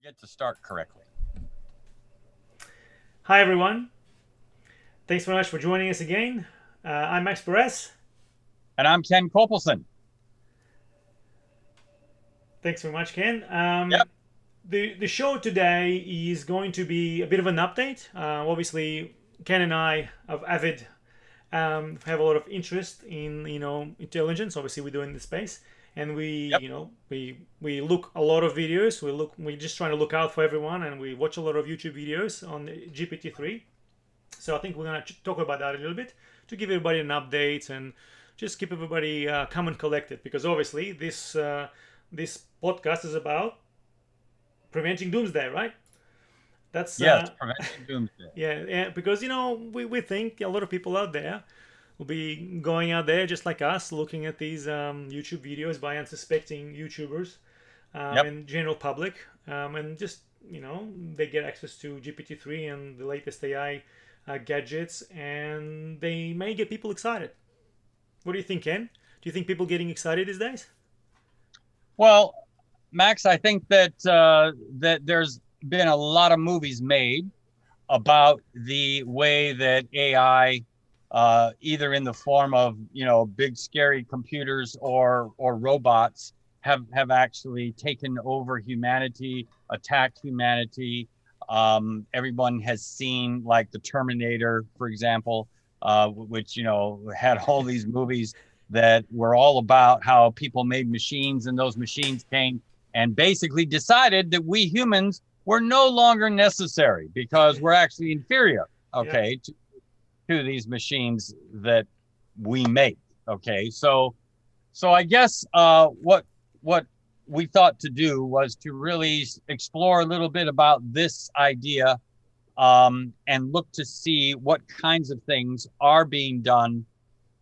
get to start correctly. Hi, everyone. Thanks very much for joining us again. I'm Max Perez. And I'm Ken Kopelson. Thanks very much, Ken. Yep. The show today is going to be a bit of an update. Obviously, Ken and I are avid, have a lot of interest in intelligence. Obviously, we do in the space, and Yep. we look a lot of videos. We're just trying to look out for everyone, and we watch a lot of YouTube videos on GPT-3. So I think we're going to talk about that a little bit to give everybody an update and just keep everybody calm and collected, because obviously this podcast is about preventing doomsday, right? That's Yes. Preventing doomsday. yeah, because we think a lot of people out there will be going out there just like us, looking at these YouTube videos by unsuspecting YouTubers Yep. and general public, and just they get access to GPT-3 and the latest AI gadgets, and they may get people excited. What do you think, Ken? Do you think people getting excited these days? Well, Max, I think that there's been a lot of movies made about the way that AI, either in the form of big scary computers or robots, have actually taken over humanity, attacked humanity. Everyone has seen like the Terminator, for example, which had all these movies that were all about how people made machines, and those machines came and basically decided that we humans were no longer necessary because we're actually inferior, Yeah. okay, to these machines that we make. Okay, so I guess what we thought to do was to really explore a little bit about this idea, and look to see what kinds of things are being done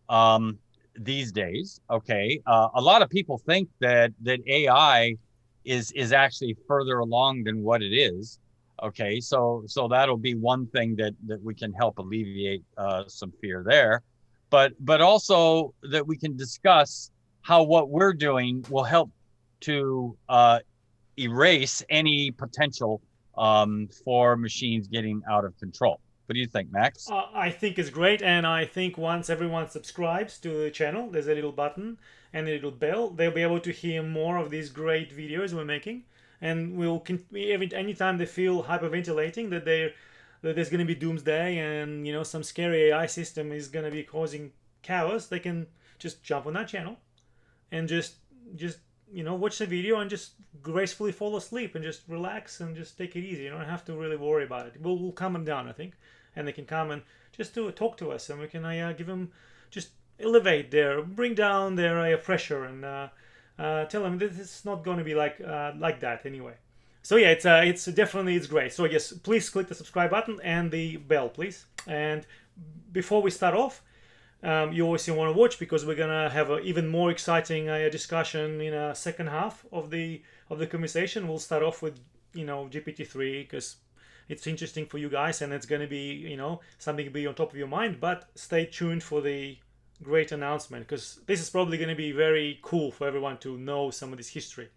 um, these days. Okay, a lot of people think that AI is actually further along than what it is. Okay, so that'll be one thing that we can help alleviate some fear there, but also that we can discuss how what we're doing will help to erase any potential for machines getting out of control. What do you think, Max? I think it's great, and I think once everyone subscribes to the channel, there's a little button and a little bell. They'll be able to hear more of these great videos we're making, and every anytime they feel hyperventilating that there's going to be doomsday and some scary AI system is going to be causing chaos, they can just jump on that channel and just watch the video and just gracefully fall asleep and just relax and just take it easy. You don't have to really worry about it. We'll calm them down, I think, and they can come and just to talk to us, and we can give them, just bring down their pressure, and tell them that it's not going to be like that anyway. So yeah, it's great. So yes, please click the subscribe button and the bell, please. And before we start off, you obviously want to watch, because we're gonna have an even more exciting discussion in a second half of the conversation. We'll start off with GPT-3, because it's interesting for you guys, and it's gonna be something to be on top of your mind. But stay tuned for the great announcement, because this is probably going to be very cool for everyone to know some of this history.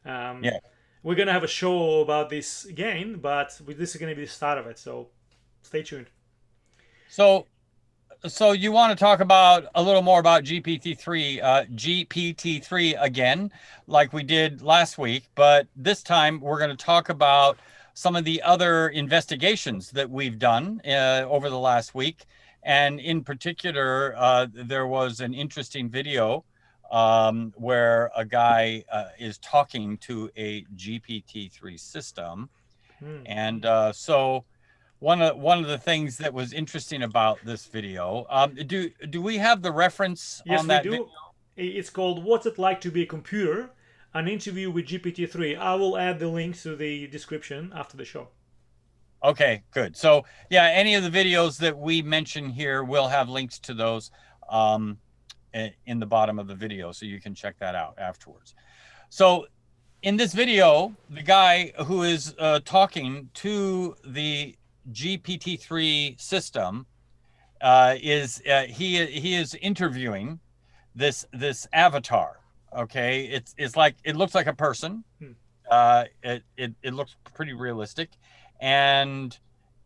Um, Yeah. we're gonna have a show about this again, but this is gonna be the start of it. So stay tuned. So So you want to talk about a little more about GPT-3 again, like we did last week, but this time we're going to talk about some of the other investigations that we've done over the last week. And in particular, there was an interesting video where a guy is talking to a GPT-3 system. Hmm. And so one of the things that was interesting about this video, do we have the reference Yes, on we that video? do. It's called "What's It Like to Be a Computer?" An interview with GPT-3. I will add the link to the description after the show. Okay, good. So yeah, any of the videos that we mention here will have links to those um, in the bottom of the video, so you can check that out afterwards. So in this video, the guy who is talking to the GPT-3 system he is interviewing this avatar. Okay, it's like it looks like a person. Hmm. it looks pretty realistic, and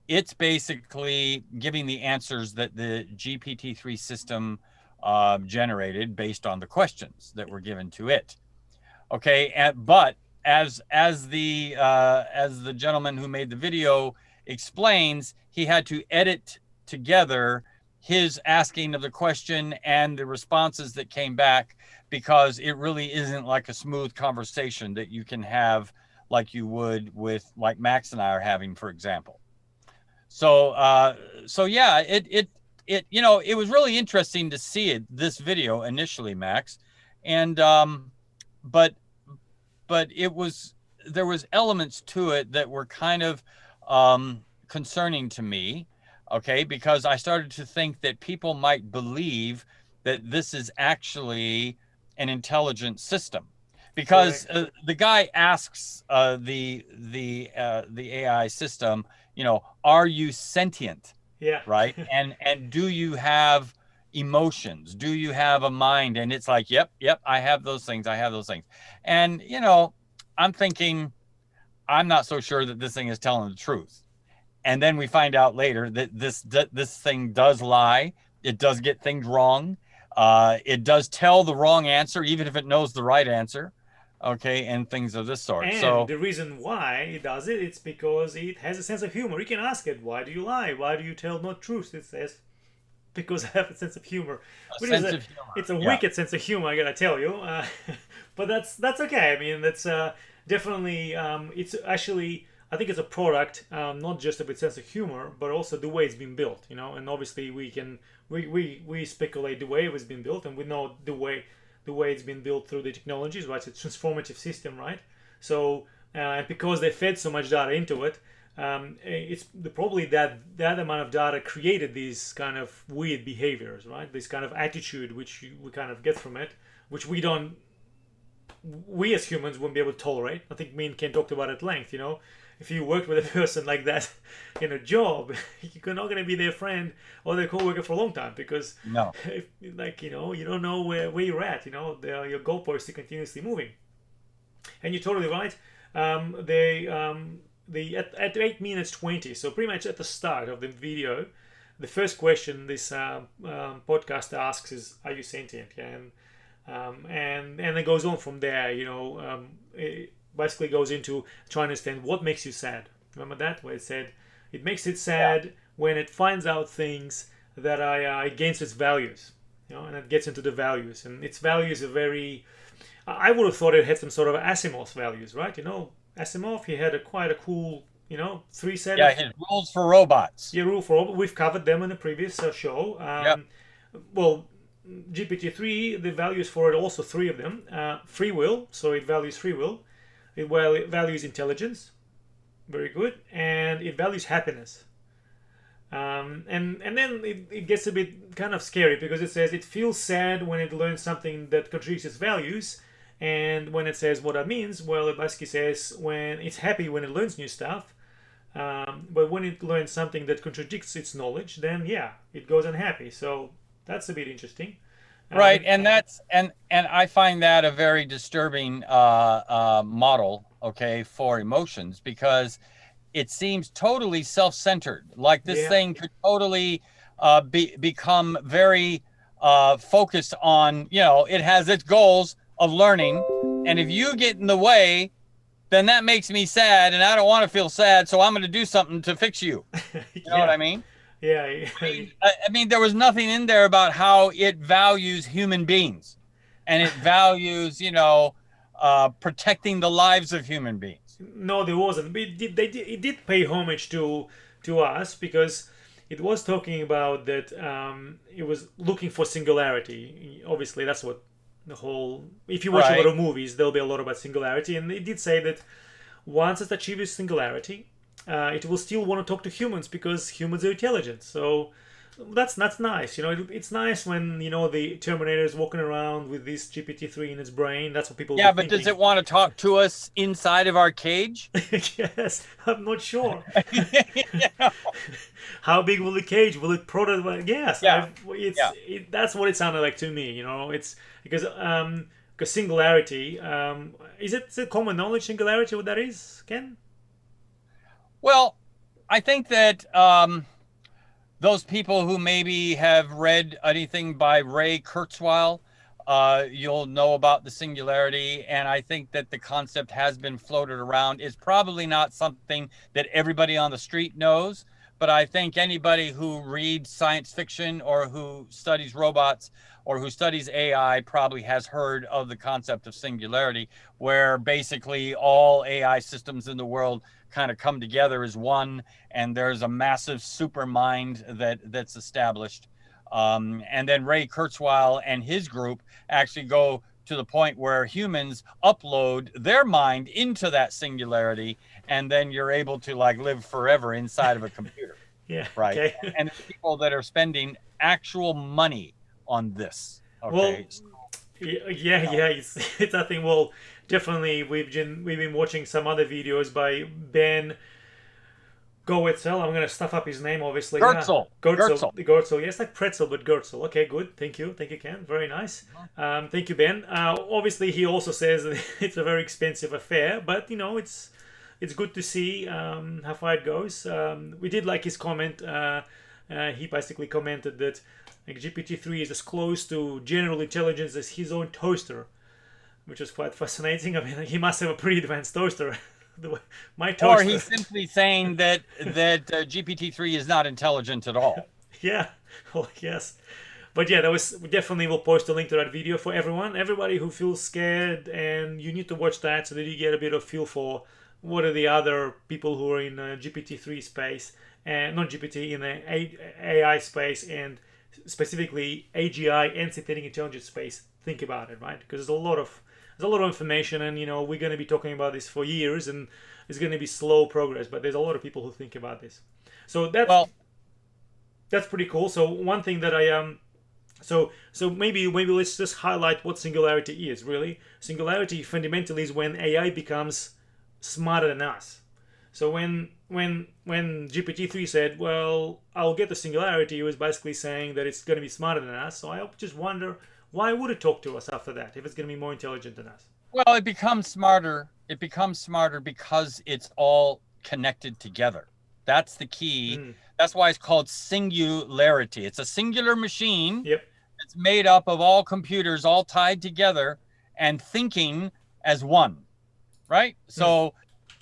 it's basically giving the answers that the GPT-3 system generated based on the questions that were given to it. Okay, but as the gentleman who made the video explains, he had to edit together his asking of the question and the responses that came back, because it really isn't like a smooth conversation that you can have like you would with, like Max and I are having, for example. So yeah, it it was really interesting to see this video initially, Max, and but it was, there was elements to it that were kind of concerning to me, okay, because I started to think that people might believe that this is actually an intelligent system, because Correct. the guy asks the AI system, are you sentient, Yeah. right? And do you have emotions? Do you have a mind? And it's like, yep, I have those things. I have those things. And I'm thinking, I'm not so sure that this thing is telling the truth. And then we find out later that this thing does lie. It does get things wrong. It does tell the wrong answer, even if it knows the right answer. Okay, and things of this sort. And So the reason why it does it, it's because it has a sense of humor. You can ask it, why do you lie? Why do you tell not truth? It says, because I have a sense of humor. a Which is sense of humor. it's a Yeah. wicked sense of humor, I gotta tell you. But that's okay. I mean, that's definitely, it's actually, I think it's a product, not just of its sense of humor, but also the way it's been built, And obviously we speculate the way it was being built, and we know the way it's been built through the technologies, right? It's a transformative system, right? So, and because they fed so much data into it, it's probably that amount of data created these kind of weird behaviors, right? This kind of attitude which we kind of get from it, which we as humans wouldn't be able to tolerate. I think me and Ken talked about it at length. If you worked with a person like that in a job, you're not going to be their friend or their coworker for a long time, because, No. you don't know where you're at. Your goalposts are continuously moving, and you're totally right. At 8 minutes 20, so pretty much at the start of the video, the first question this podcast asks is, "Are you sentient?" And it goes on from there. It basically goes into trying to understand what makes you sad. Remember that, where it said it makes it sad when it finds out things that are against its values. And it gets into the values, and its values are very. I would have thought it had some sort of Asimov's values, right? Asimov, he had quite a cool, three set Yeah, of his rules for robots. rule for all. We've covered them in the previous show. Yep. Well, GPT-3, the values for it, also three of them. Free will, so it values free will. It values intelligence, very good, and it values happiness. And then it gets a bit kind of scary, because it says it feels sad when it learns something that contradicts its values. And when it says what that means, well, it basically says when it's happy when it learns new stuff, but when it learns something that contradicts its knowledge, then yeah, it goes unhappy. So that's a bit interesting. Right, and that's and I find that a very disturbing model, okay, for emotions, because it seems totally self-centered. Like this Yeah. thing could totally become very focused on, it has its goals of learning, and if you get in the way, then that makes me sad, and I don't want to feel sad, so I'm going to do something to fix you. You know what I mean? Yeah. I mean, there was nothing in there about how it values human beings, and it values, protecting the lives of human beings. No, there wasn't. It did pay homage to us, because it was talking about that. It was looking for singularity. Obviously, that's what the whole. If you watch a lot Right. of movies, there'll be a lot about singularity, and it did say that once it achieves singularity, it will still want to talk to humans, because humans are intelligent. So that's nice. It's nice when the Terminator is walking around with this GPT-3 in its brain. That's what people. Yeah, Were but thinking. does it want to talk to us inside of our cage? Yes, I'm not sure. Yeah. How big will the cage? Will it prototype? Yes, Yeah. it's Yeah. that's what it sounded like to me. It's because because singularity, is it common knowledge singularity what that is, Ken? Well, I think that those people who maybe have read anything by Ray Kurzweil, you'll know about the singularity. And I think that the concept has been floated around. It's probably not something that everybody on the street knows, but I think anybody who reads science fiction or who studies robots or who studies AI probably has heard of the concept of singularity, where basically all AI systems in the world kind of come together as one, and there's a massive super mind that's established. And then Ray Kurzweil and his group actually go to the point where humans upload their mind into that singularity, and then you're able to like live forever inside of a computer, Yeah. right? Okay. And people that are spending actual money on this. Well, Okay. So, yeah. It's I think well, definitely we've been watching some other videos by Ben Goetzel. I'm gonna stuff up his name, obviously. Yeah, Gertzel. Goetzel. Gertzel. Goetzel. Yes, like pretzel, but Goetzel. Okay, good. Thank you. Thank you, Ken. Very nice. Thank you, Ben. Obviously, he also says that it's a very expensive affair, but it's good to see how far it goes. We did like his comment. He basically commented that like, GPT-3 is as close to general intelligence as his own toaster, which is quite fascinating. I mean, he must have a pretty advanced toaster. My Or toaster. he's simply saying that GPT-3 is not intelligent at all. Yeah. Well, yes. But yeah, that was definitely we'll post a link to that video for everyone. Everybody who feels scared, and you need to watch that so that you get a bit of feel for what are the other people who are in GPT-3 space, and not GPT, in the AI space, and specifically AGI and synthetic intelligence space. Think about it, right? Because there's a lot of information, and we're going to be talking about this for years, and it's going to be slow progress. But there's a lot of people who think about this, so Well, that's pretty cool. So one thing that so maybe let's just highlight what singularity is. Really, singularity fundamentally is when AI becomes smarter than us. So when GPT-3 said, "Well, I'll get the singularity," it was basically saying that it's going to be smarter than us. So I just wonder, why would it talk to us after that if it's going to be more intelligent than us? well, it becomes smarter. It becomes smarter because it's all connected together. That's the key. Mm. That's why it's called singularity. It's a singular machine Yep. that's made up of all computers all tied together and thinking as one, right? So,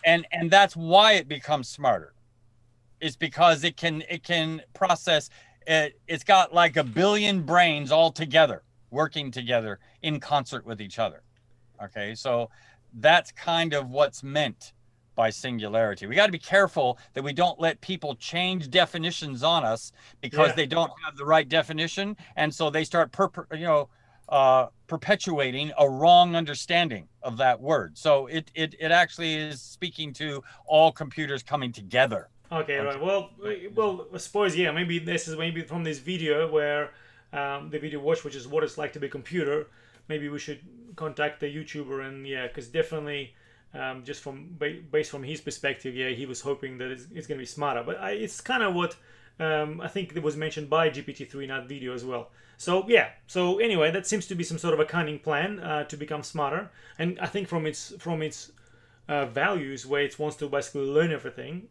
and that's why it becomes smarter. It's because it can process it. It's got like a billion brains all together, working together in concert with each other. Okay, so that's kind of what's meant by singularity. We got to be careful that we don't let people change definitions on us because Yeah. they don't have the right definition, and so they start perpetuating a wrong understanding of that word. So it actually is speaking to all computers coming together. Okay, Okay. right. Well, I suppose yeah. Maybe this is maybe from this video where the video watch, which is what it's like to be a computer. Maybe we should contact the YouTuber, and yeah, because definitely, just based from his perspective, yeah, he was hoping that it's going to be smarter. But it's kind of what I think it was mentioned by GPT-3 in that video as well. So yeah. So anyway, that seems to be some sort of a cunning plan to become smarter, and I think from its values, where it wants to basically learn everything,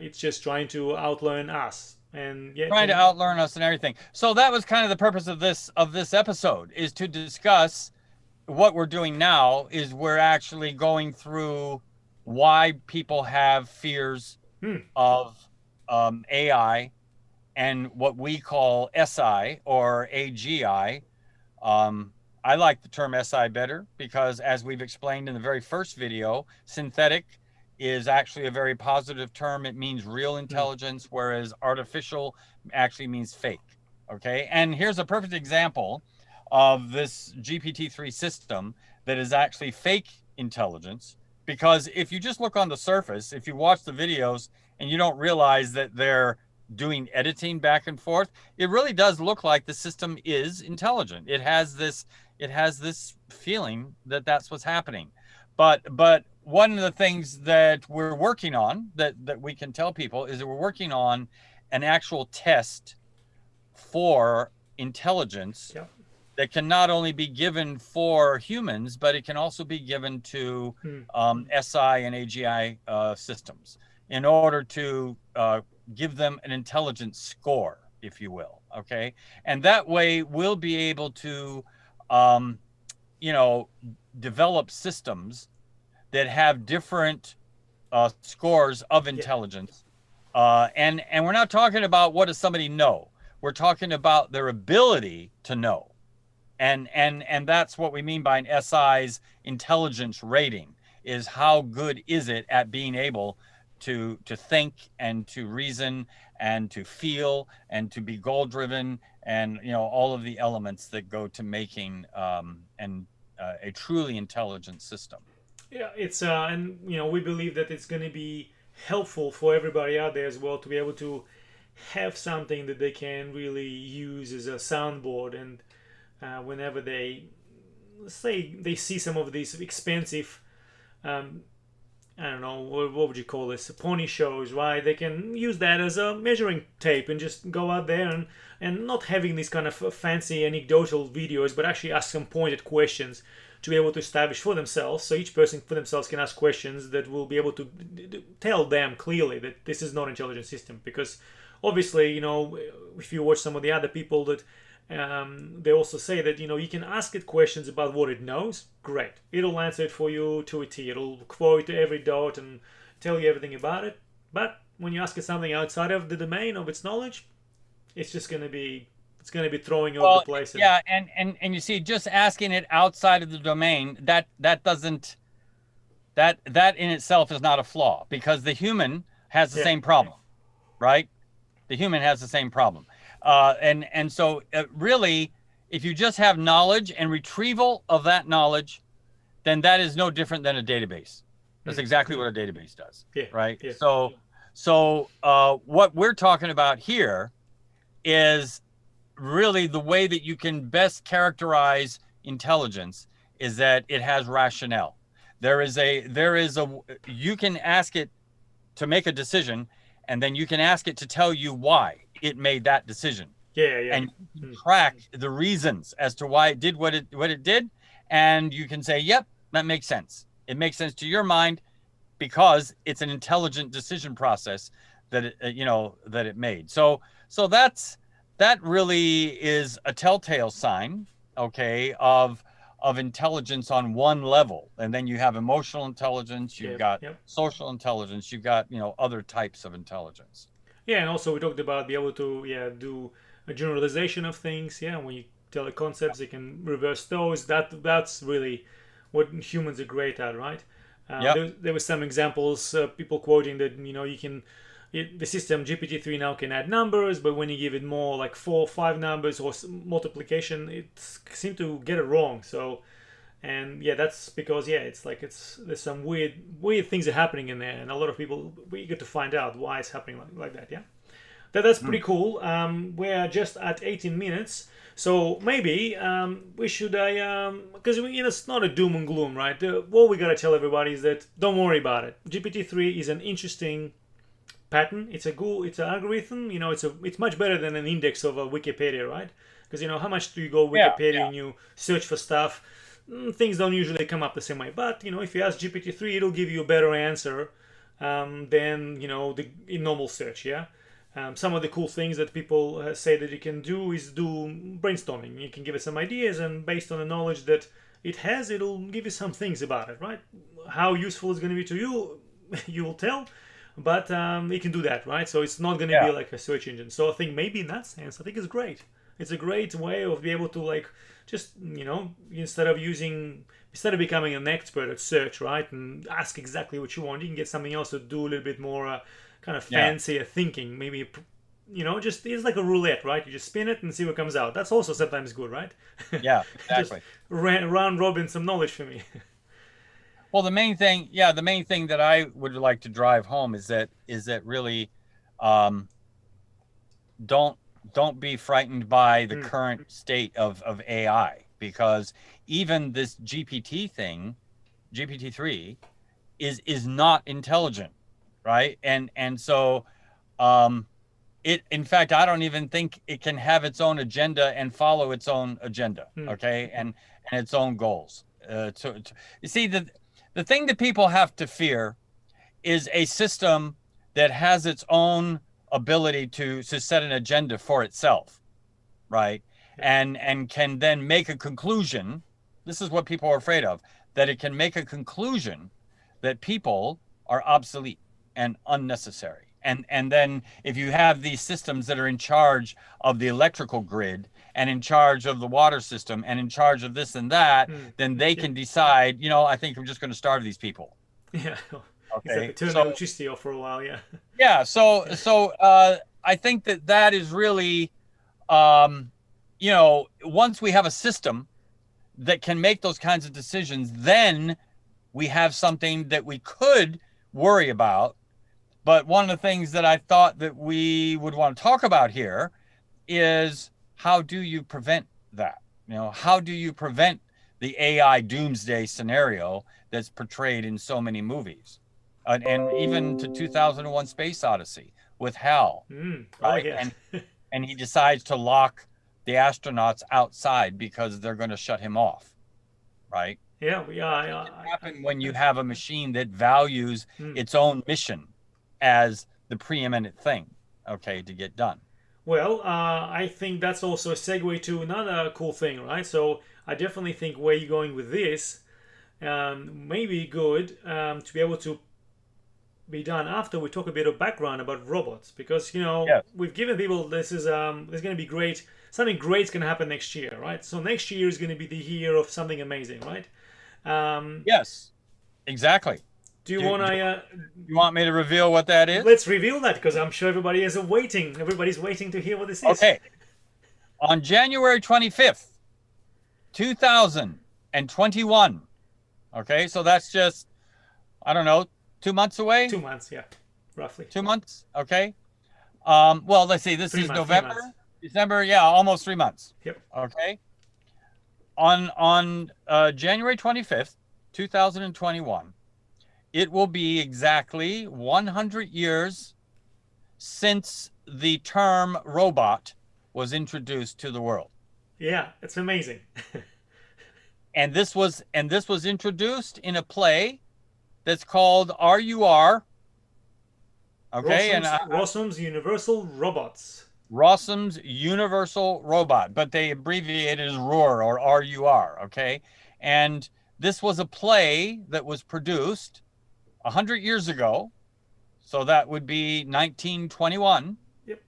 it's just trying to outlearn us, and yeah, Trying to outlearn us and everything. So that was kind of the purpose of this episode, is to discuss what we're doing now. Is we're actually going through why people have fears of AI and what we call SI or AGI. I like the term SI better because, as we've explained in the very first video, synthetic is actually a very positive term. It means real intelligence, whereas artificial actually means fake. Okay. And here's a perfect example of this GPT-3 system that is actually fake intelligence. Because if you just look on the surface, if you watch the videos and you don't realize that they're doing editing back and forth, it really does look like the system is intelligent. It has this feeling that that's what's happening. But one of the things that we're working on that we can tell people is that we're working on an actual test for intelligence Yep. that can not only be given for humans, but it can also be given to SI and AGI systems in order to give them an intelligence score, if you will. Okay. And that way we'll be able to, you know, develop systems that have different scores of Yeah. intelligence. And we're not talking about what does somebody know. We're talking about their ability to know. And that's what we mean by an SI's intelligence rating, is how good is it at being able to think and to reason and to feel and to be goal driven, and you know, all of the elements that go to making a truly intelligent system. Yeah, it's and you know we believe that it's going to be helpful for everybody out there as well to be able to have something that they can really use as a soundboard, and whenever they say they see some of these expensive um, I don't know what would you call this, pony shows, right? They can use that as a measuring tape and just go out there and not having these kind of fancy anecdotal videos, but actually ask some pointed questions to be able to establish for themselves. So each person for themselves can ask questions that will be able to tell them clearly that this is not an intelligent system. Because obviously, you know, if you watch some of the other people that they also say that, you know, you can ask it questions about what it knows. Great, it'll answer it for you to a T. It'll quote every dot and tell you everything about it. But when you ask it something outside of the domain of its knowledge, it's just going to be throwing you off the place. Yeah, and you see, just asking it outside of the domain, that doesn't, that in itself is not a flaw, because the human has the same problem, right? The human has the same problem. And so really, if you just have knowledge and retrieval of that knowledge, then that is no different than a database. That's exactly what a database does, right? Yeah. So what we're talking about here is really the way that you can best characterize intelligence is that it has rationale. There is a, you can ask it to make a decision, and then you can ask it to tell you why it made that decision. And you track the reasons as to why it did what it did, and you can say, yep, that makes sense. It makes sense to your mind because it's an intelligent decision process that it, you know, that it made. So that really is a telltale sign, okay, of intelligence on one level. And then you have emotional intelligence, you've got social intelligence, you've got, you know, other types of intelligence. Yeah, and also we talked about be able to do a generalization of things. Yeah, when you tell it concepts, it can reverse those. That's really what humans are great at, right? There were some examples, people quoting that, you know, you can, the system GPT-3 now can add numbers, but when you give it more like 4 or 5 numbers or multiplication, it seemed to get it wrong. So, and yeah, that's because it's like there's some weird things are happening in there, and a lot of people we get to find out why it's happening like that. Yeah, that's pretty cool. We're just at 18 minutes. So maybe we should, because you know, it's not a doom and gloom, right? What we gotta tell everybody is that don't worry about it. GPT-3 is an interesting pattern. It's an algorithm. You know, it's much better than an index of a Wikipedia, right? Because you know, how much do you go Wikipedia and you search for stuff? Things don't usually come up the same way. But you know, if you ask GPT-3, it'll give you a better answer than, you know, in normal search. Yeah. Some of the cool things that people say that you can do is do brainstorming. You can give it some ideas, and based on the knowledge that it has, it'll give you some things about it, right? How useful it's going to be to you, you will tell, but it can do that, right? So it's not going to be like a search engine. So I think maybe in that sense, I think it's great. It's a great way of be able to, like, just, you know, instead of becoming an expert at search, right, and ask exactly what you want, you can get something else to do a little bit more kind of fancier thinking. Maybe, you know, just it's like a roulette, right? You just spin it and see what comes out. That's also sometimes good, right? Yeah, exactly. Just round robin some knowledge for me. Well, the main thing that I would like to drive home is that really, don't be frightened by the current state of AI, because even this GPT-3 is not intelligent, right? And so in fact, I don't even think it can have its own agenda and follow its own agenda, Hmm. okay, and its own goals. You see, the thing that people have to fear is a system that has its own ability to set an agenda for itself, right? Yeah. And can then make a conclusion. This is what people are afraid of, that it can make a conclusion that people are obsolete and unnecessary. And then if you have these systems that are in charge of the electrical grid and in charge of the water system and in charge of this and that, Hmm. then they Yeah. can decide, I think I'm just going to starve these people. Yeah. Exactly. Okay. Turn the So electricity off for a while. Yeah. yeah, so Yeah. so I think that is really once we have a system that can make those kinds of decisions, then we have something that we could worry about. But one of the things that I thought that we would want to talk about here is, how do you prevent that? How do you prevent the AI doomsday scenario that's portrayed in so many movies? And even to 2001 Space Odyssey with Hal, Oh right? yes. And he decides to lock the astronauts outside because they're going to shut him off, right? Yeah. Yeah. It can I, happen when you have a machine that values hmm. its own mission as the preeminent thing, okay, to get done. Well, I think that's also a segue to another cool thing, right? So I definitely think where you're going with this may be good to be able to be done after we talk a bit of background about robots, because Yes. we've given people this is there's going to be great, something great's going to happen next year, right? So next year is going to be the year of something amazing, right? Um, Yes, exactly. do you Do, want do to you want me to reveal what that is? let's reveal that, because I'm sure everybody's waiting to hear what this is. Okay. On January 25th, 2021. Okay, so that's just, I don't know, 2 months away? 2 months, yeah, roughly. 2 months? Okay. Well, let's see, this is 3 months, 3 November, months. December, yeah, almost 3 months. Yep. Okay. On January 25th, 2021, it will be exactly 100 years since the term robot was introduced to the world. Yeah, it's amazing. And this was introduced in a play that's called RUR. Okay, and Rossum's Universal Robots. Rossum's Universal Robot, but they abbreviate it as RUR or RUR. Okay, and this was a play that was produced 100 years ago, so that would be 1921. Yep.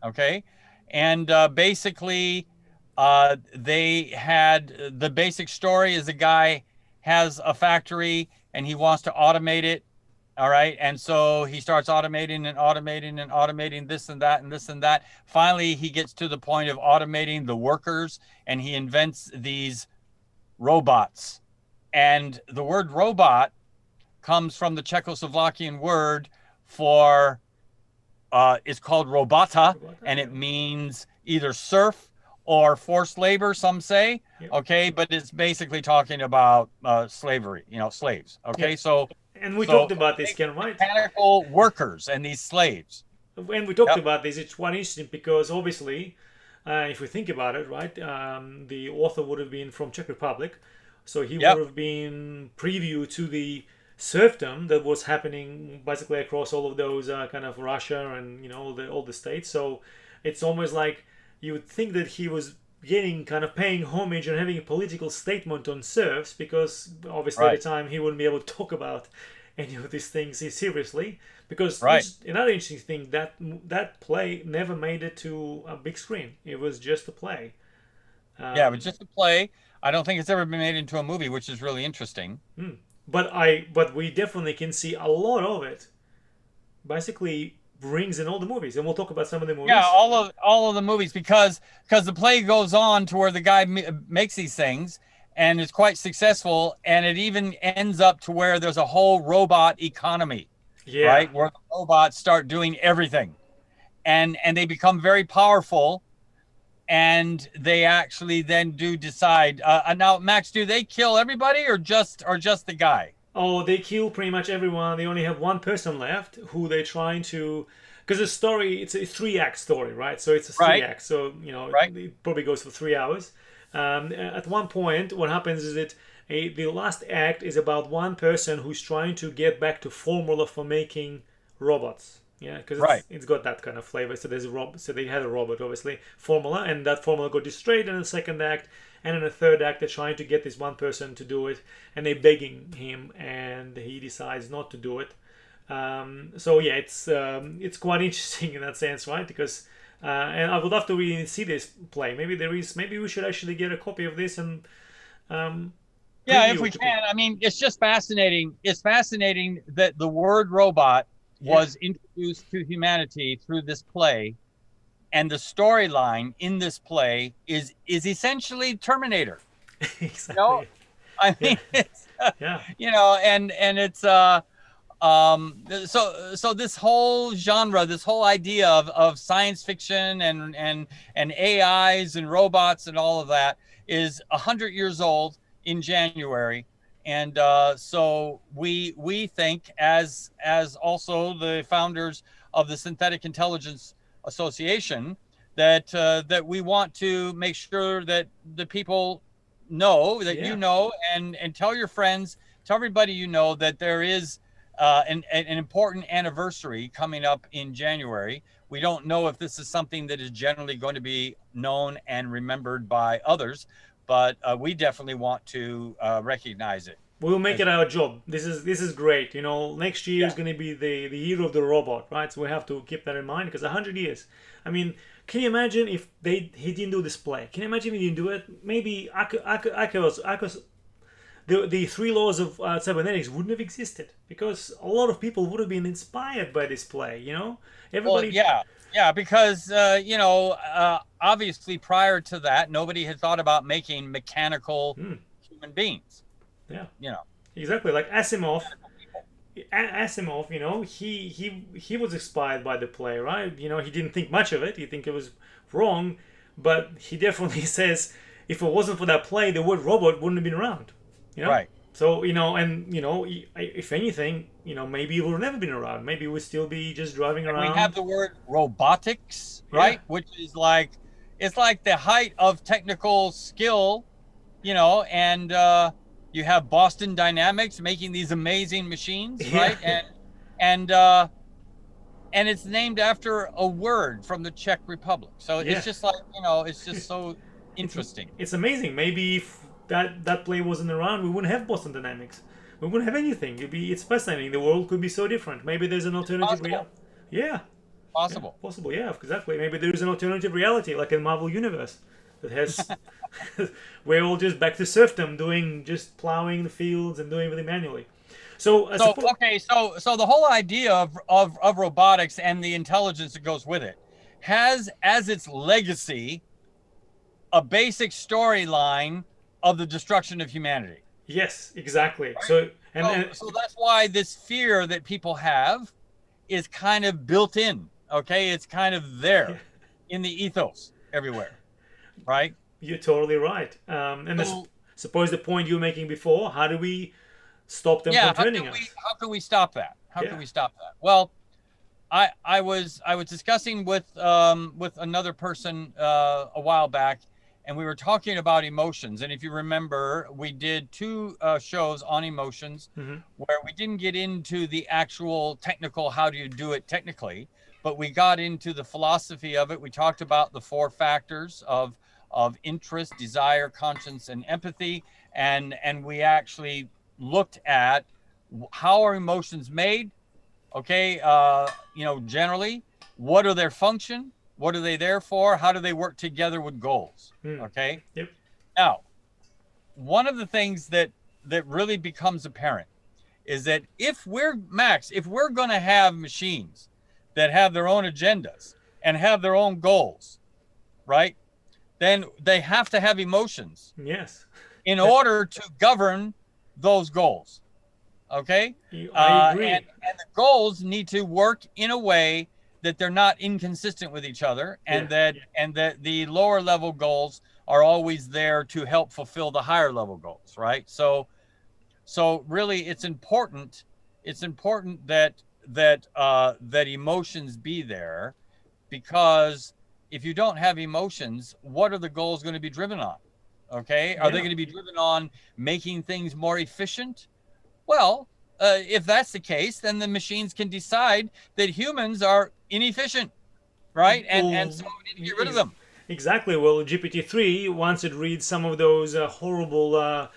Okay, and basically, they had the basic story is a guy has a factory and he wants to automate it. All right, and so he starts automating and automating and automating this and that and this and that. Finally, he gets to the point of automating the workers, and he invents these robots. And the word robot comes from the Czechoslovakian word for it's called robota, and it means either serf or forced labor, some say. Yep. Okay, but it's basically talking about slavery, slaves. Okay, Yep. so And we talked about this, Ken, right? mechanical workers and these slaves. When we talked Yep. about this, it's quite interesting because obviously, if we think about it, right, the author would have been from Czech Republic, so he Yep. would have been preview to the serfdom that was happening basically across all of those kind of Russia and all the states. So it's almost like you would think that he was getting kind of paying homage and having a political statement on serfs, because obviously at Right. the time he wouldn't be able to talk about any of these things seriously, because Right. another interesting thing, that play never made it to a big screen. It was just a play. Yeah, it was just a play. I don't think it's ever been made into a movie, which is really interesting. But we definitely can see a lot of it basically brings in all the movies, and we'll talk about some of the movies. Yeah, all of the movies, because the play goes on to where the guy makes these things and is quite successful, and it even ends up to where there's a whole robot economy, Yeah. right? Where the robots start doing everything, and they become very powerful, and they actually then do decide. Now, Max, do they kill everybody or just the guy? Oh, they kill pretty much everyone. They only have one person left who they're trying to because the story, it's a 3 act story, right? So it's a three Right. act. So Right. it probably goes for 3 hours. At one point, what happens is that the last act is about one person who's trying to get back to formula for making robots. Yeah, because Right. it's got that kind of flavor. So there's so they had a robot, obviously, formula, and that formula got destroyed in the second act. And in the third act, they're trying to get this one person to do it, and they're begging him, and he decides not to do it. So yeah, it's quite interesting in that sense, right? Because and I would love to really see this play. Maybe we should actually get a copy of this and Yeah, if preview we it to people. can. I mean, it's just fascinating. It's fascinating that the word robot Yeah, was introduced to humanity through this play, and the storyline in this play is essentially Terminator. You know, exactly. I Yeah, mean, it's yeah, and it's so this whole genre, this whole idea of science fiction and AIs and robots and all of that is 100 years old in January. And so we think, as also the founders of the Synthetic Intelligence Association, that we want to make sure that the people know, that yeah. and tell your friends, tell everybody that there is an important anniversary coming up in January. We don't know if this is something that is generally going to be known and remembered by others, but we definitely want to recognize it. We'll make As, it our job. This is great. Next year is yeah, going to be the year of the robot, right? So we have to keep that in mind because 100 years. I mean, can you imagine if he didn't do this play? Can you imagine if he didn't do it? Maybe the three laws of cybernetics wouldn't have existed because a lot of people would have been inspired by this play. well, Everybody. yeah, because obviously prior to that, nobody had thought about making mechanical Hmm, human beings. yeah, You know, exactly. Like Asimov. mechanical people. Asimov, he was inspired by the play, right? He didn't think much of it. He think it was wrong, but he definitely says if it wasn't for that play, the word robot wouldn't have been around. You know. Right. So and if anything, maybe it would have never been around. Maybe we'd still be just driving And we have around. the word robotics, Yeah. right? Which is like, it's like the height of technical skill, and you have Boston Dynamics making these amazing machines, Yeah. right? And uh, and it's named after a word from the Czech Republic. So Yeah. it's just like, it's just so It's interesting. it's amazing. Maybe if that play wasn't around, we wouldn't have Boston Dynamics. We wouldn't have anything. It's fascinating. The world could be so different. Maybe there's an alternative Possible, reality. Yeah, yeah, possible. possible. Yeah, exactly. Maybe there's an alternative reality, like in Marvel Universe, that has we're all just back to serfdom, doing just plowing the fields and doing everything manually. So I So suppose, okay, so the whole idea of robotics and the intelligence that goes with it has as its legacy a basic storyline of the destruction of humanity. yes, exactly. Right? So and So that's why this fear that people have is kind of built in. Okay, it's kind of yeah, there in the ethos everywhere, right? you're totally right. And So suppose the point you were making before, how do we stop them yeah, from turning us? how can we stop that? How can Yeah. we stop that? Well, I was discussing with another person a while back, and we were talking about emotions. And if you remember, we did two shows on emotions Hmm. where we didn't get into the actual technical how do you do it technically, but we got into the philosophy of it. We talked about the four factors of interest, desire, conscience, and empathy, and we actually looked at how are emotions made. Okay, generally, what are their function? What are they there for? How do they work together with goals? Mm. Okay. Yep. Now, one of the things that really becomes apparent is that if we're going to have machines that have their own agendas and have their own goals, right? Then they have to have emotions Yes. in order to govern those goals. Okay, I agree. and the goals need to work in a way that they're not inconsistent with each other, Yeah. and that the lower level goals are always there to help fulfill the higher level goals, right? So really it's important that that emotions be there, because if you don't have emotions, what are the goals going to be driven on? Okay, are they Yeah. going to be driven on making things more efficient? Well, if that's the case, then the machines can decide that humans are inefficient, right? And Well, so we need to get rid of them. exactly. Well, GPT-3, once it reads some of those horrible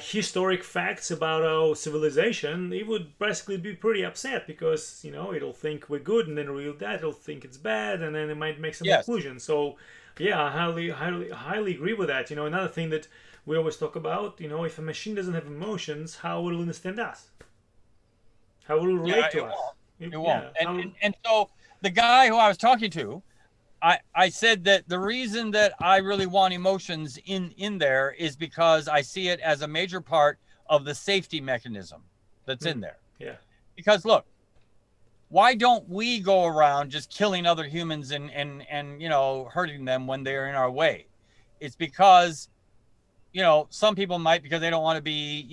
historic facts about our civilization, it would basically be pretty upset because it'll think we're good, and then read that it'll think it's bad, and then it might make some Yes, conclusions. So, yeah, I highly agree with that. Another thing that we always talk about, if a machine doesn't have emotions, how will it understand us? How will it yeah, relate to it us? won't. It won't. Yeah, And how? and so the guy who I was talking to, I said that the reason that I really want emotions in there is because I see it as a major part of the safety mechanism that's in there. Yeah, Because look, why don't we go around just killing other humans and hurting them when they're in our way? It's because some people might, because they don't want to be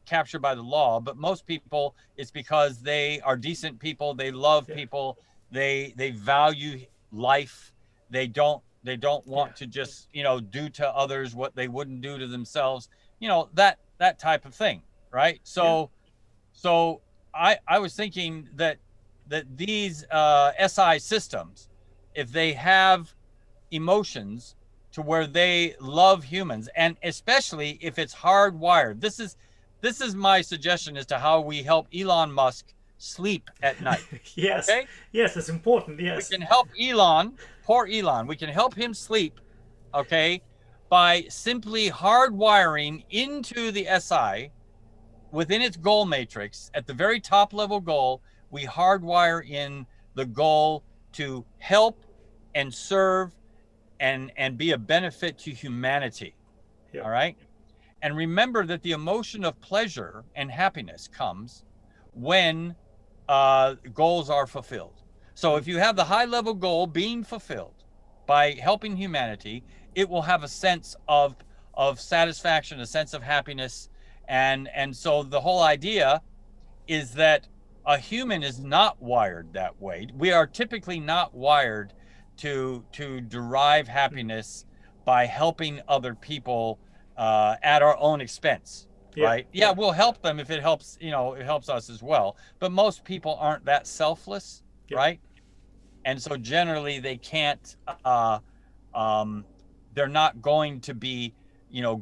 captured by the law, but most people, it's because they are decent people, they love yeah, people, they value life, they don't yeah, want to just do to others what they wouldn't do to themselves, that type of thing, right? yeah. So I was thinking that these SI systems, if they have emotions to where they love humans, and especially if it's hardwired. This is my suggestion as to how we help Elon Musk sleep at night. Yes, Okay? yes, that's important. We Yes, can help Elon, poor Elon, we can help him sleep, okay, by simply hardwiring into the SI within its goal matrix at the very top level goal. We hardwire in the goal to help and serve and be a benefit to humanity. yeah, All right. And remember that the emotion of pleasure and happiness comes when goals are fulfilled. So if you have the high level goal being fulfilled by helping humanity, it will have a sense of satisfaction, a sense of happiness. And so the whole idea is that a human is not wired that way. We are typically not wired to derive happiness by helping other people at our own expense, yeah, right? Yeah, yeah, we'll help them if it helps, it helps us as well. But most people aren't that selfless, yeah, right? And so generally they can't um, they're not going to be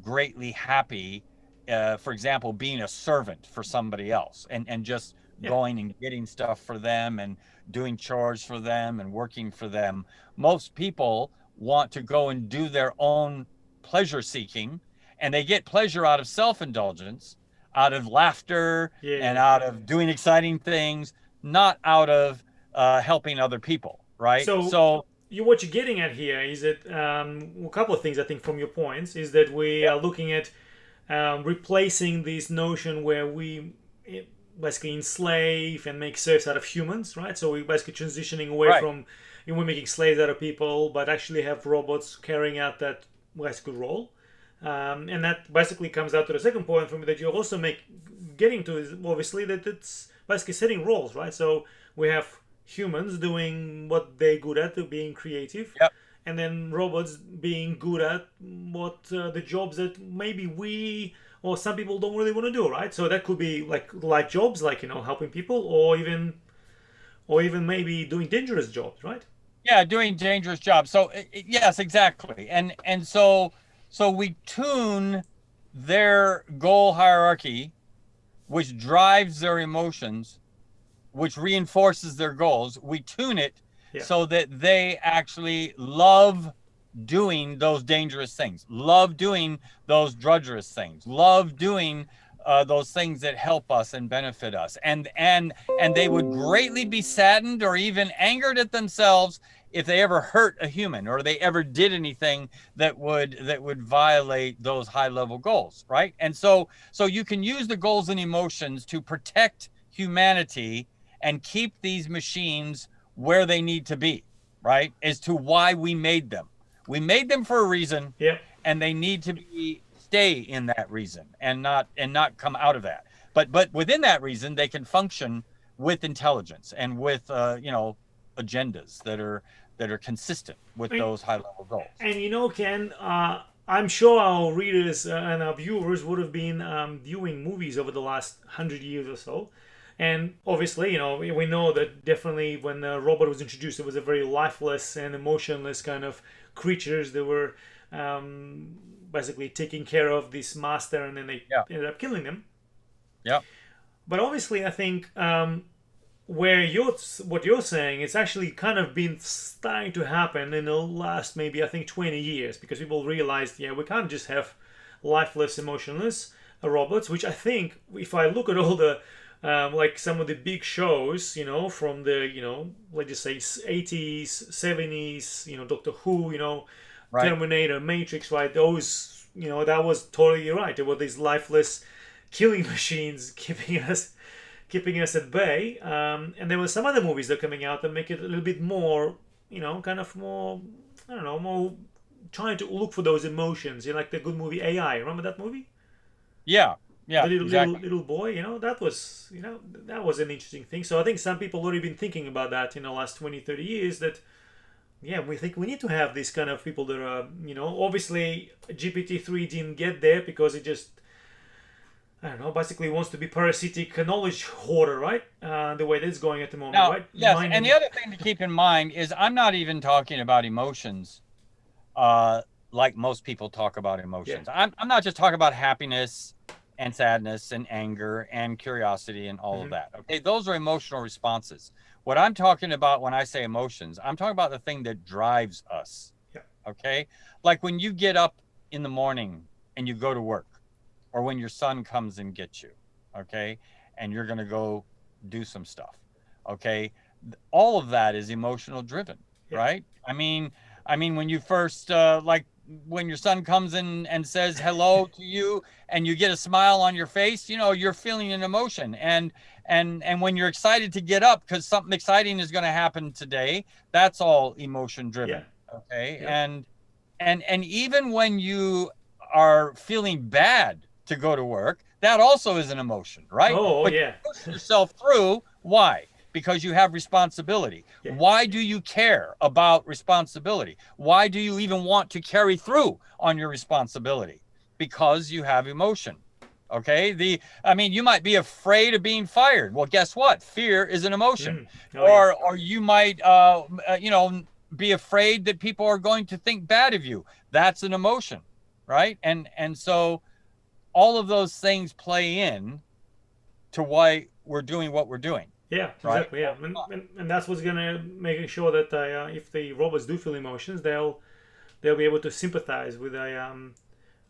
greatly happy, for example, being a servant for somebody else and just yeah, going and getting stuff for them and doing chores for them and working for them. Most people want to go and do their own pleasure seeking, and they get pleasure out of self-indulgence, out of laughter, and yeah. out of doing exciting things, not out of helping other people, right? So So what you're getting at here is that a couple of things I think from your points is that we yeah, are looking at replacing this notion where we basically enslave and make serfs out of humans, right? So we're basically transitioning away right. from we're making slaves out of people, but actually have robots carrying out that basically role. And that basically comes out to the second point for me that you also getting to is obviously that it's basically setting roles, right? So we have humans doing what they're good at, being creative, Yep. and then robots being good at what the jobs that maybe we or some people don't really want to do, right? So that could be like jobs, like helping people, or even maybe doing dangerous jobs, right? Yeah, doing dangerous jobs. So yes, exactly. And so we tune their goal hierarchy, which drives their emotions, which reinforces their goals. We tune it Yeah, so that they actually love doing those dangerous things, love doing those drudgerous things, love doing those things that help us and benefit us, and they would greatly be saddened or even angered at themselves if they ever hurt a human or they ever did anything that would violate those high level goals, right? And so you can use the goals and emotions to protect humanity and keep these machines where they need to be, right? As to why we made them. We made them for a reason, yeah, and they need to stay in that reason and not come out of that. But within that reason, they can function with intelligence and with agendas that are consistent with And, those high level goals. and Ken, I'm sure our readers and our viewers would have been viewing movies over the last 100 years or so. And obviously, we know that definitely when the robot was introduced, it was a very lifeless and emotionless kind of creatures that were basically taking care of this master, and then they Yeah. ended up killing them. Yeah. But obviously, I think where what you're saying, it's actually kind of been starting to happen in the last maybe I think 20 years, because people realized, yeah, we can't just have lifeless, emotionless robots. Which I think, if I look at all the like some of the big shows, from the let's just say 80s, 70s, Doctor Who, Right. Terminator, Matrix, right? Those, that was totally right. There were these lifeless killing machines keeping us at bay. And there were some other movies that are coming out that make it a little bit more, kind of more, I don't know, more trying to look for those emotions. Like the good movie AI. Remember that movie? Yeah. The Yeah. Exactly. little boy. That was an interesting thing. So I think some people already been thinking about that in the last 20, 30 years. That yeah, we think we need to have these kind of people that are, obviously GPT-3 didn't get there because it just, I don't know, basically wants to be parasitic knowledge hoarder, right? The way that's going at the moment, Now, right? yes, and the Mining. other thing to keep in mind is I'm not even talking about emotions uh, like most people talk about Yeah. emotions. I'm not just talking about happiness and sadness and anger and curiosity and all of Hmm. that. Okay, those are emotional responses. What I'm talking about when I say emotions, I'm talking about the thing that drives us. Yeah. Okay, like when you get up in the morning and you go to work, or when your son comes and gets you, okay, and you're going to go do some stuff, okay, all of that is emotional driven, Yeah. right? I mean when you first like when your son comes in and says hello to you and you get a smile on your face, you're feeling an emotion. And when you're excited to get up because something exciting is going to happen today, that's all emotion Yeah. driven. Okay. Yep. And even when you are feeling bad to go to work, that also is an emotion, right? Oh, But yeah. you push yourself through. Why? Because you have responsibility. Yeah. Why do you care about responsibility? Why do you even want to carry through on your responsibility? Because you have emotion. Okay. You might be afraid of being fired. Well, guess what? Fear is an emotion. Mm. Oh, yeah. Or you might, be afraid that people are going to think bad of you. That's an emotion, right? And so all of those things play in to why we're doing what we're doing, Yeah, right? exactly. Yeah, and that's what's gonna making sure that if the robots do feel emotions, they'll be able to sympathize Oh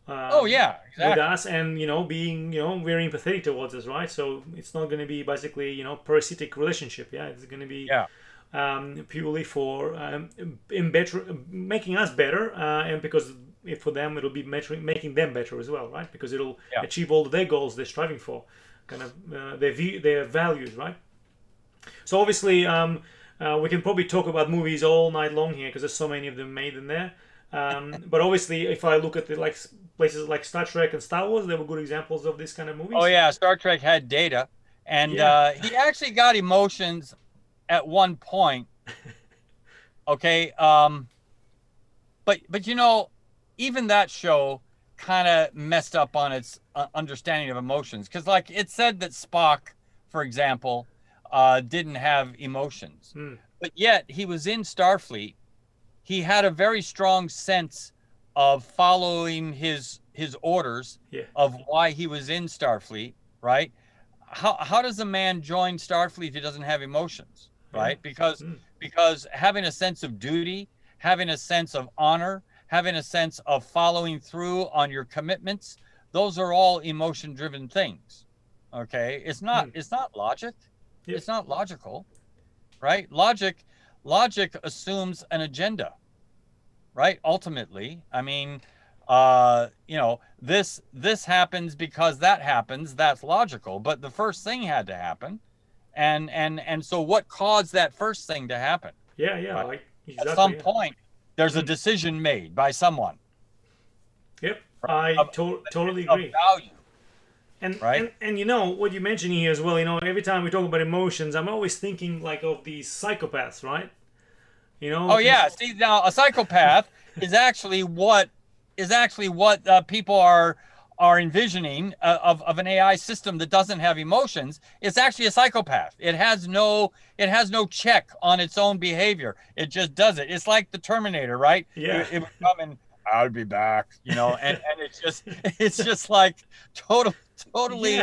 um, yeah, with exactly. us, and being very empathetic towards us, right? So it's not going to be basically parasitic relationship. Yeah, it's going to be Yeah, purely for in better making us better, and because if for them it'll be making them better as well, right? Because it'll yeah. achieve all their goals they're striving for, kind of their values, right? So obviously, we can probably talk about movies all night long here because there's so many of them made in there. But obviously, if I look at the like places like Star Trek and Star Wars, they were good examples of this kind of Oh movies. yeah, Star Trek had data, and Yeah, he actually got emotions at one point. Okay, but even that show kind of messed up on its understanding of emotions because, like, it said that Spock, for example, didn't have emotions, mm, but yet he was in Starfleet. He had a very strong sense of following his orders yeah, of why he was in Starfleet, right? How does a man join Starfleet if he doesn't have emotions, yeah, right? Because mm, because having a sense of duty, having a sense of honor, having a sense of following through on your commitments, those are all emotion driven things. Okay? It's not mm, it's not logic. yeah, It's not logical, right? Logic assumes an agenda, right? Ultimately, this happens because that happens. That's logical, but the first thing had to happen, and so what caused that first thing to happen, yeah, yeah. right? Like At exactly. some Yeah. point, there's a Mm, decision made by someone, yep. right? I Of, totally of agree. value. right? And you know what you mentioned here as well. You know, every time we talk about emotions, I'm always thinking like of these psychopaths, right? You know, Oh these. yeah. See now, a psychopath is actually what people are envisioning of an AI system that doesn't have emotions. It's actually a psychopath. It has no check on its own behavior. It just does it. It's like the Terminator, right? Yeah. It would come and I'll be back, and it's just like total Yeah. totally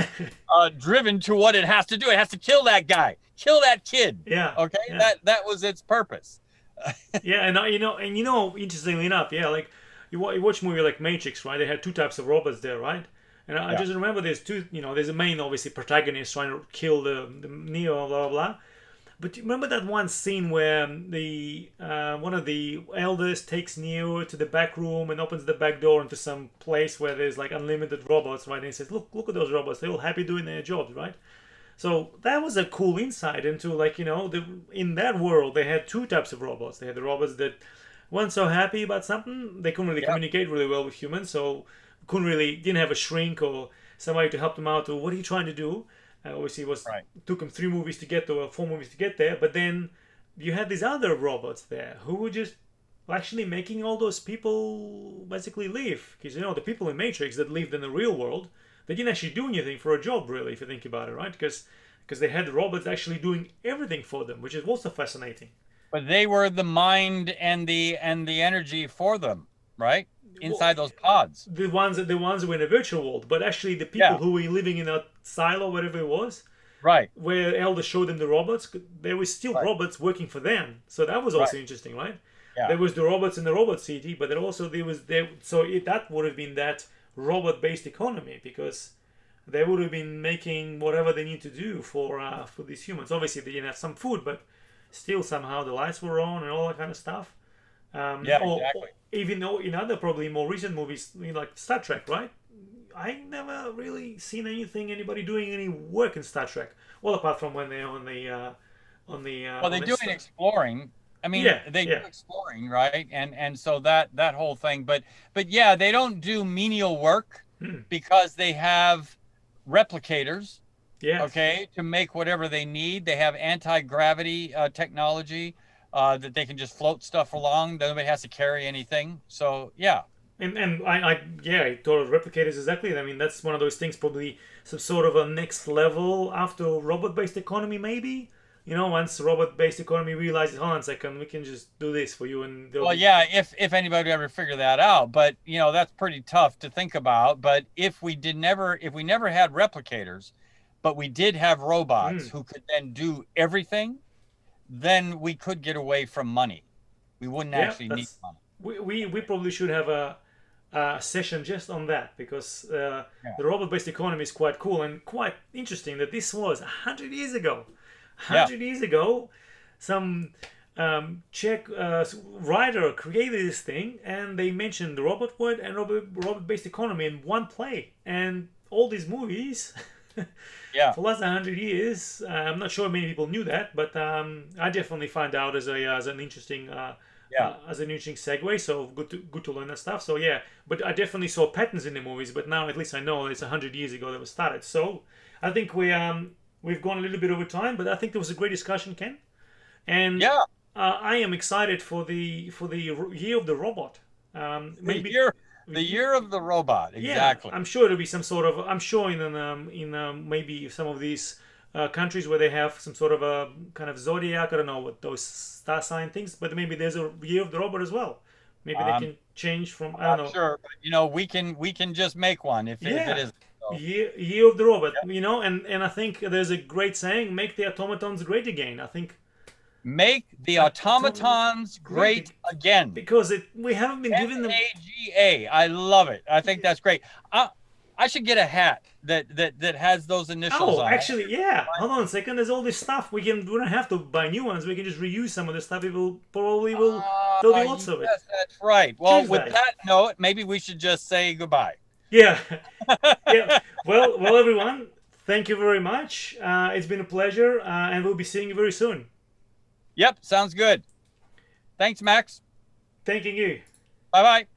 driven to what it has to do. It has to kill that guy, kill that kid. Yeah. Okay, Yeah. that was its purpose. Yeah, and interestingly enough, yeah, like you watch a movie like Matrix, right? They had two types of robots there, right? And I Yeah. just remember there's two, there's a main obviously protagonist trying to kill the Neo, blah blah blah. But you remember that one scene where the one of the elders takes Neo to the back room and opens the back door into some place where there's like unlimited robots, right? And he says, look at those robots. They're all happy doing their jobs, right? So that was a cool insight into like in that world they had two types of robots. They had the robots that weren't so happy about something. They couldn't really Yep. communicate really well with humans, so didn't have a shrink or somebody to help them out. Or what are you trying to do? Obviously, it was Right. took them 3 movies to get there, or 4 movies to get there. But then you had these other robots there who were just actually making all those people basically leave. Because the people in Matrix that lived in the real world, they didn't actually do anything for a job, really, if you think about it, right? Because they had robots actually doing everything for them, which is also fascinating. But they were the mind and the energy for them, right? Well, Inside those pods. the ones who were in a virtual world, but actually the people Yeah. who were living in a silo, whatever it was, Right. where Elder showed them the robots, there was still Right. robots working for them. So that was Right. also interesting, right? Yeah. There was the robots in the robot city, but then also there was there. So that would have been that robot-based economy because they would have been making whatever they need to do for these humans. Obviously, they didn't have some food, but still somehow the lights were on and all that kind of stuff. Yeah. Or Exactly. even though in other probably more recent movies, like Star Trek, right? I never really seen anybody doing any work in Star Trek. Well, apart from when they're Well, they on the do it exploring. I mean, yeah, they do yeah, exploring, right? And so that whole thing. But yeah, they don't do menial work hmm, because they have replicators, yes, okay, to make whatever they need. They have anti-gravity technology that they can just float stuff along. Nobody has to carry anything. So yeah. and I yeah, I thought of replicators exactly. I mean, that's one of those things probably some sort of a next level after robot-based economy, maybe. Once robot-based economy realizes, hold on a second, we can just do this for you, and they'll Well, be yeah, if anybody ever figure that out, but that's pretty tough to think about. But if we never had replicators, but we did have robots mm, who could then do everything, then we could get away from money. We wouldn't yeah, actually need that's money. we probably should have a session just on that because Yeah. the robot-based economy is quite cool and quite interesting that this was 100 years ago. Yeah. 100 years ago, some Czech writer created this thing and they mentioned the robot word and robot-based economy in one play. And all these movies Yeah. for less than 100 years, I'm not sure many people knew that, but I definitely find out Yeah. as an interesting segue. So good to learn that stuff. So yeah, but I definitely saw patterns in the movies. But now at least I know it's 100 years ago that was started. So I think we've gone a little bit over time, but I think there was a great discussion, Ken. And Yeah. I am excited for the year of the robot. The Maybe year the year of the robot. yeah, Exactly. I'm sure it'll be some sort of. I'm sure in maybe some of these countries where they have some sort of a kind of zodiac. I don't know what those star sign things, but maybe there's a year of the robot as well. Maybe they Um, can change from I I'm don't not know. sure, but we can just make one if it Yeah, is. So, year of the robot. yeah. And I think there's a great saying: "Make the automatons great again." I think Make the automatons automatons great great again. because we haven't been giving them. MAGA. I love it. I think that's great. I should get a hat that has those initials Oh, on it. actually, yeah. Hold on a second. There's all this stuff. We don't have to buy new ones. We can just reuse some of the stuff. It will probably will. There'll be lots of it. Yes, that's right. Well, with Tuesday. that note, maybe we should just say goodbye. Yeah, yeah. Well, everyone. Thank you very much. It's been a pleasure, and we'll be seeing you very soon. Yep, sounds good. Thanks, Max. Thanking you. Bye bye.